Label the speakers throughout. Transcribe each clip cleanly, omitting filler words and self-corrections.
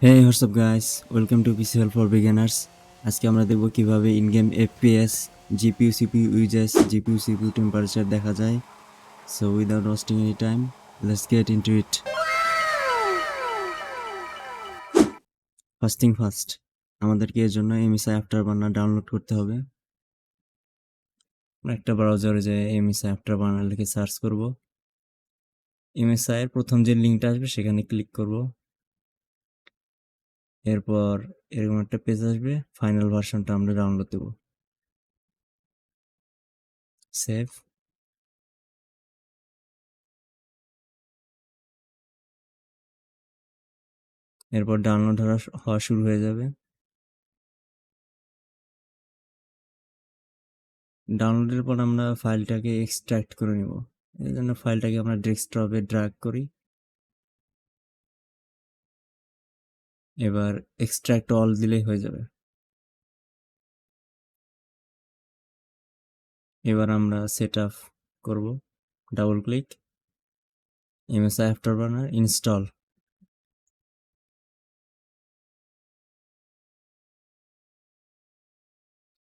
Speaker 1: Hey, what's up guys? Welcome to PC Help for Beginners. আজকে আমরা দেখব কিভাবে in game FPS GPU CPU uses GPU CPU temperature দেখা যায়। So without wasting any time, let's get into it. First thing first, আমাদেরকে এর জন্য MSI Afterburner download করতে হবে। একটা ব্রাউজারে যে MSI Afterburner লিখে সার্চ করব। MSI এর প্রথম যে লিংকটা আসবে সেখানে ক্লিক করব। এরপর এরকম একটা পেজ আসবে, ফাইনাল ভার্সনটা আমরা ডাউনলোড দেব। সেভ। এরপর ডাউনলোড হওয়া শুরু হয়ে যাবে। ডাউনলোডের পর আমরা ফাইলটাকে এক্সট্রাক্ট করে নেব। এই জন্য ফাইলটাকে আমরা ডেস্কটপে ড্র্যাগ করি। এবার এক্সট্রাক্ট অল দিলেই হয়ে যাবে। এবার আমরা সেট আপ করব। Double click, MSI Afterburner install.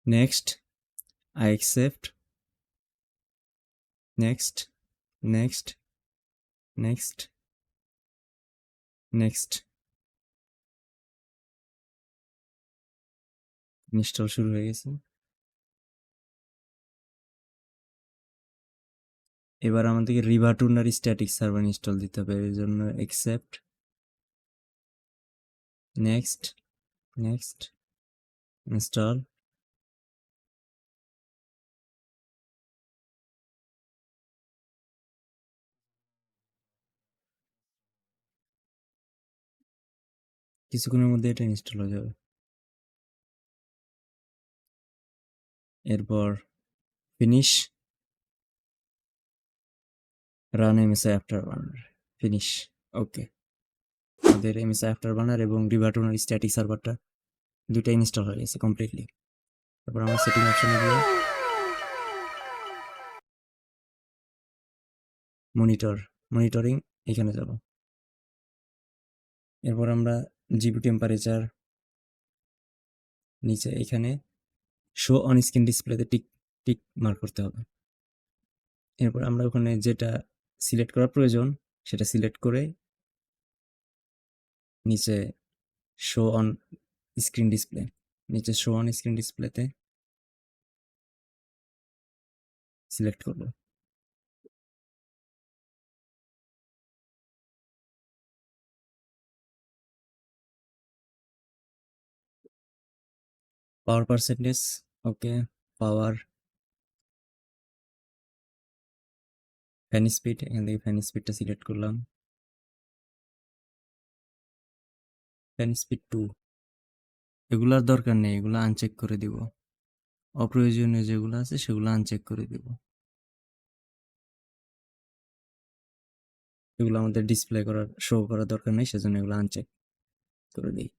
Speaker 1: Next, I accept. Next, next, next, next. Install শুরু হয়ে গেছে। এবার আমাদেরকে রিভাটুনার স্ট্যাটিক সার্ভার ইনস্টল দিতে হবে। এর জন্য অ্যাকসেপ্ট, নেক্সট, নেক্সট, ইনস্টল। কিছুক্ষণের মধ্যে এটা ইনস্টল হয়ে যাবে। এরপর finish, run MSI Afterburner, finish. Okay, আমাদের MSI Afterburner এবং রিভাটুনার স্ট্যাটিক সার্ভারটা দুইটা ইনস্টল হয়ে গেছে কমপ্লিটলি। তারপর আমরা সেটিং অপশনে গিয়ে মনিটরিং এখানে যাব। এরপর আমরা জিপি টেম্পারেচার নিচে এখানে শো অন স্ক্রিন ডিসপ্লেতে টিক টিক মার্ক করতে হবে। এরপর আমরা ওখানে যেটা সিলেক্ট করা প্রয়োজন সেটা সিলেক্ট করে নিচে শো অন স্ক্রিন ডিসপ্লে, নিচে শো অন স্ক্রিন ডিসপ্লেতে সিলেক্ট করব। পাওয়ার পার্সেন্টেজ, ওকে। পাওয়ার, ফ্যান স্পিড, এখান থেকে ফ্যান স্পিডটা সিলেক্ট করলাম। ফ্যান স্পিড 2, এগুলার দরকার নেই, এগুলো আনচেক করে দিব। অপ্রয়োজনীয় যেগুলো আছে সেগুলো আনচেক করে দিব। এগুলো আমাদের ডিসপ্লে করার শো করার দরকার নেই, সেজন্য এগুলো আনচেক করে দিই।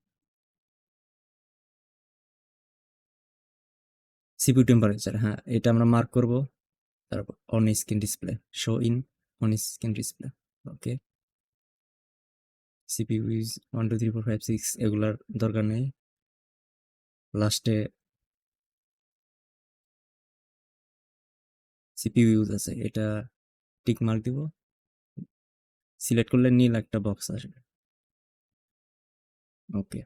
Speaker 1: সিপিইউ টেম্পারেচার, হ্যাঁ এটা আমরা মার্ক করব। তারপর on screen display, show in on screen display, okay. CPU is 1 2 3 4 5 6, এগুলার দরকার নেই। লাস্টে সিপিইউ ইউজ আছে, এটা টিক মার্ক দিব। সিলেক্ট করলে নীল একটা বক্স আসবে, ওকে।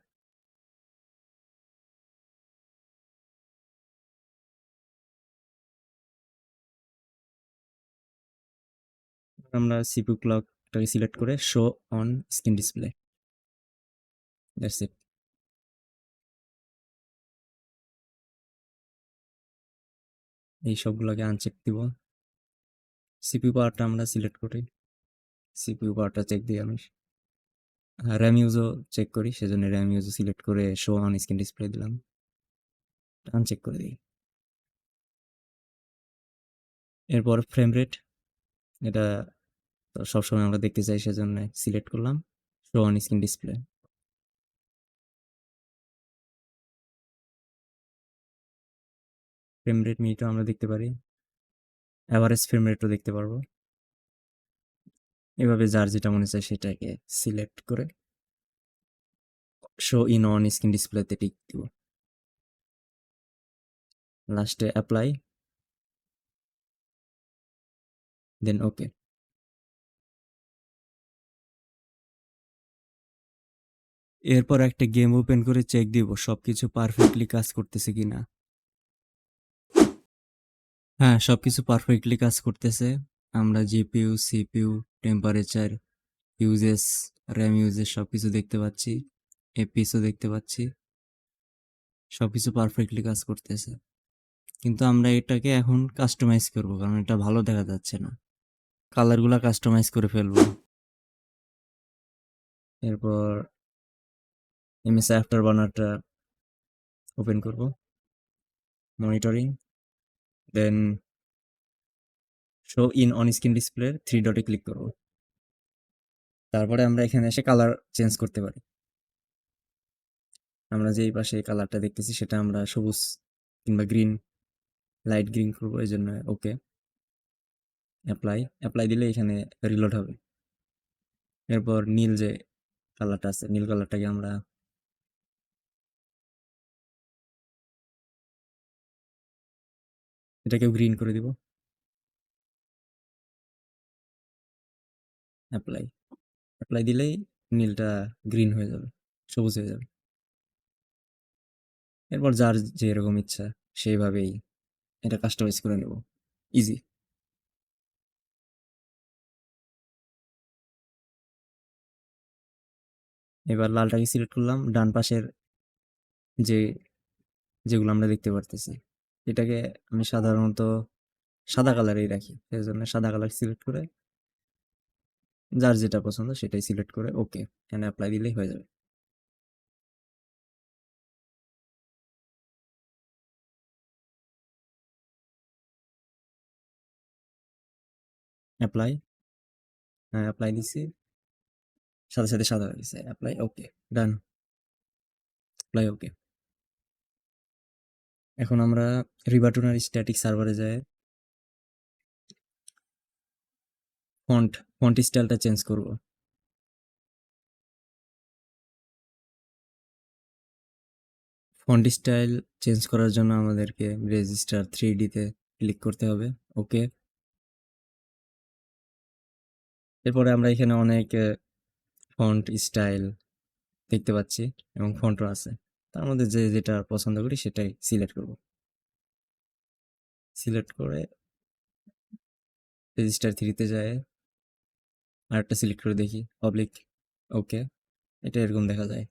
Speaker 1: আমরা সিপিইউ ক্লকটাকে সিলেক্ট করে show on screen display, that's it. এই সবগুলোকে আনচেক দিব। সিপিইউ পাওয়ারটা আমরা সিলেক্ট করি, সিপিইউ পাওয়ারটা চেক দিই আমি। র্যাম ইউজও চেক করি, সেজন্য র্যাম ইউজও সিলেক্ট করে শো অন স্ক্রিন ডিসপ্লে দিলাম, আনচেক করে দিই। এরপর ফ্রেম রেট, এটা তো সবসময় আমরা দেখতে চাই, সেজন্য সিলেক্ট করলাম show on screen display. Frame rate মিনিটও আমরা দেখতে পারি, অ্যাভারেজ ফ্রেম রেটও দেখতে পারবো। এভাবে যার যেটা মনে চায় সেটাকে সিলেক্ট করে শো ইন অন স্ক্রিন ডিসপ্লেতে টিক দিব, লাস্টে অ্যাপ্লাই, দেন ওকে। এরপর একটা গেম ওপেন করে চেক দিব সবকিছু পারফেক্টলি কাজ করতেছে কিনা। হ্যাঁ, সবকিছু পারফেক্টলি কাজ করতেছে। আমরা GPU, CPU, temperature, uses, RAM uses সবকিছু দেখতে পাচ্ছি, এপিএসও দেখতে পাচ্ছি, সবকিছু পারফেক্টলি কাজ করতেছে। কিন্তু আমরা এটাকে এখন কাস্টমাইজ করব, কারণ এটা ভালো দেখা যাচ্ছে না। কালারগুলা কাস্টমাইজ করে ফেলবো। এরপর এমএসআই আফটার বার্নারটা ওপেন করব, monitoring, then show in on screen display 3 ডটে ক্লিক করব। তারপরে আমরা এখানে এসে কালার চেঞ্জ করতে পারি। আমরা যেই পাশে কালারটা দেখতেছি সেটা আমরা সবুজ কিংবা গ্রিন, লাইট গ্রিন করবো, এই জন্য ওকে, অ্যাপ্লাই দিলে এখানে রিলোড হবে। এরপর নীল যে কালারটা আছে, নীল কালারটাকে আমরা এটাকেও গ্রিন করে দিব, অ্যাপ্লাই দিলেই নীলটা গ্রিন হয়ে যাবে, সবুজ হয়ে যাবে। এরপর যার যে এরকম ইচ্ছা সেইভাবেই এটা কাস্টমাইজ করে নেব, ইজি। এবার লালটাকে সিলেক্ট করলাম, ডান পাশের যে যেগুলো আমরা দেখতে পারতেছি, এটাকে আমি সাধারণত সাদা কালারেই রাখি, সেই জন্য সাদা কালার সিলেক্ট করে যার যেটা পছন্দ সেটাই সিলেক্ট করে ওকে, এখানে অ্যাপ্লাই দিলেই হয়ে যাবে। অ্যাপ্লাই, হ্যাঁ অ্যাপ্লাই দিছি, সাথে সাথে সাদা হয়ে গেছে, অ্যাপ্লাই ওকে, ডান, অ্যাপ্লাই ওকে। এখন আমরা রিবাটুনার স্ট্যাটিক সার্ভারে যাই, ফন্ট স্টাইলটা চেঞ্জ করব। ফন্ট স্টাইল চেঞ্জ করার জন্য আমাদেরকে রেজিস্টার 3D-তে ক্লিক করতে হবে, ওকে। এরপরে আমরা এখানে অনেক ফন্ট স্টাইল দেখতে পাচ্ছি এবং ফন্টও আছে, তার মধ্যে যে যেটা পছন্দ করি সেটাই সিলেক্ট করব। সিলেক্ট করে রেজিস্টার 3-তে যায় আরেকটা সিলেক্ট করে দেখি, পাবলিক, ওকে, এটা এরকম দেখা যায়।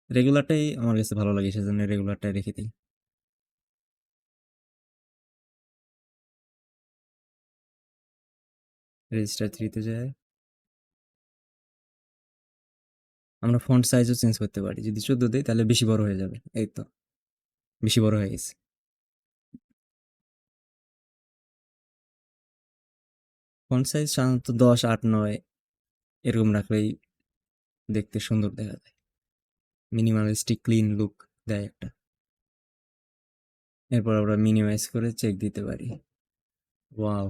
Speaker 1: রেগুলারটাই আমার কাছে ভালো লাগে, সেজন্য রেগুলারটাই রেখে দিই। রেজিস্টার 3-তে যায়, আমরা ফন্ট সাইজও চেঞ্জ করতে পারি, যদি 14 দিই তাহলে বেশি বড় হয়ে যাবে, এই তো বেশি বড় হয়ে গেছে। ফন্ট সাইজ সাধারণত 10, 8, 9 এরকম রাখলেই দেখতে সুন্দর দেখা যায়, মিনিমালিস্টিক ক্লিন লুক দেয় একটা। এরপর আমরা মিনিমাইজ করে চেক দিতে পারি, wow,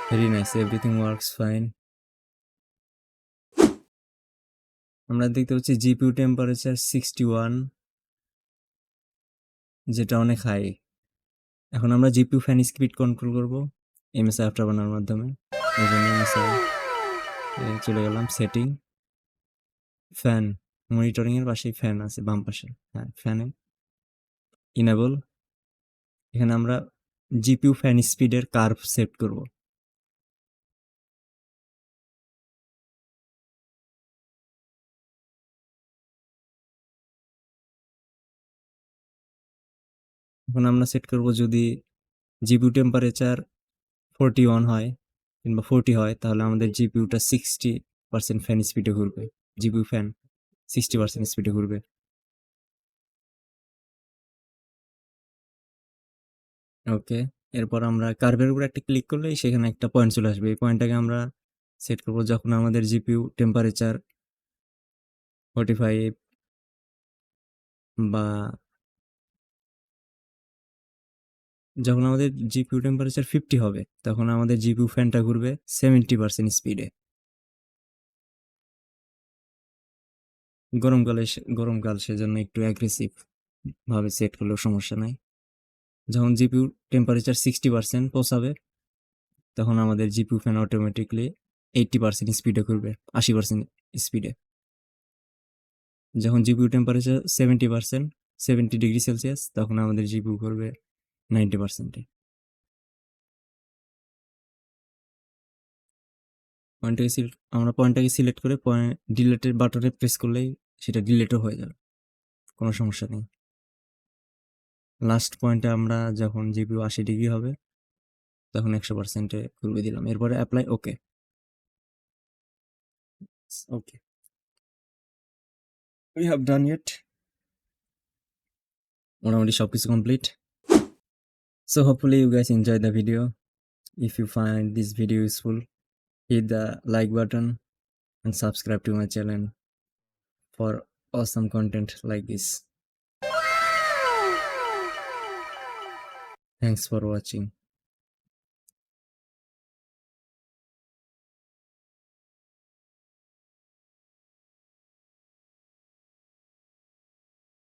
Speaker 1: very nice, everything works fine. আমরা দেখতে পাচ্ছি জিপিইউ টেম্পারেচার 61, যেটা অনেক হাই। এখন আমরা জিপিইউ ফ্যান স্পিড কন্ট্রোল করব এমএসআই আফটারবার্নার মাধ্যমে, এই জন্য এমএসআই চলে গেলাম, সেটিং, ফ্যান, মনিটরিং এর পাশেই ফ্যান আছে বাম পাশে, হ্যাঁ ফ্যানে ইনেবল। এখানে আমরা জিপিইউ ফ্যান স্পিডের কার্ভ সেট করব। এখন আমরা সেট করব যদি জিপিইউ টেম্পারেচার 41 হয় কিংবা 40 হয়, তাহলে আমাদের জিপিইউটা 60% ফ্যান স্পিডে ঘুরবে, জিপিইউ ফ্যান 60% স্পিডে ঘুরবে। ওকে, এরপর আমরা কার্ভের উপর একটা ক্লিক করলেই সেখানে একটা পয়েন্ট চলে আসবে, এই পয়েন্টটাকে আমরা সেট করব যখন আমাদের জিপিইউ টেম্পারেচার 45 বা যখন আমাদের জিপিইউ টেম্পারেচার 50 হবে তখন আমাদের জিপিইউ ফ্যানটা ঘুরবে 70% স্পিডে। গরমকাল সেজন্য একটু অ্যাগ্রেসিভ ভাবে সেট করলেও সমস্যা নাই। যখন জিপিইউ টেম্পারেচার 60% পৌঁছাবে তখন আমাদের জিপিইউ ফ্যান অটোমেটিকলি 80% স্পিডে ঘুরবে, 80% স্পিডে। যখন জিপিইউ টেম্পারেচার 70 ডিগ্রি সেলসিয়াস তখন আমাদের জিপিইউ করবে 90%-এ। আমরা পয়েন্টটাকে সিলেক্ট করে ডিলেটের বাটনে প্রেস করলেই সেটা ডিলেটও হয়ে যাবে, কোনো সমস্যা নেই। লাস্ট পয়েন্টে আমরা যখন জিপিইউ 80 ডিগ্রি হবে তখন 100%-এ ঘুরবে দিলাম, এরপরে apply okay. Okay, we have done it. মোটামুটি সবকিছু complete. So hopefully you guys enjoy the video. If you find this video useful, hit the like button and subscribe to my channel for awesome content like this. Thanks for watching.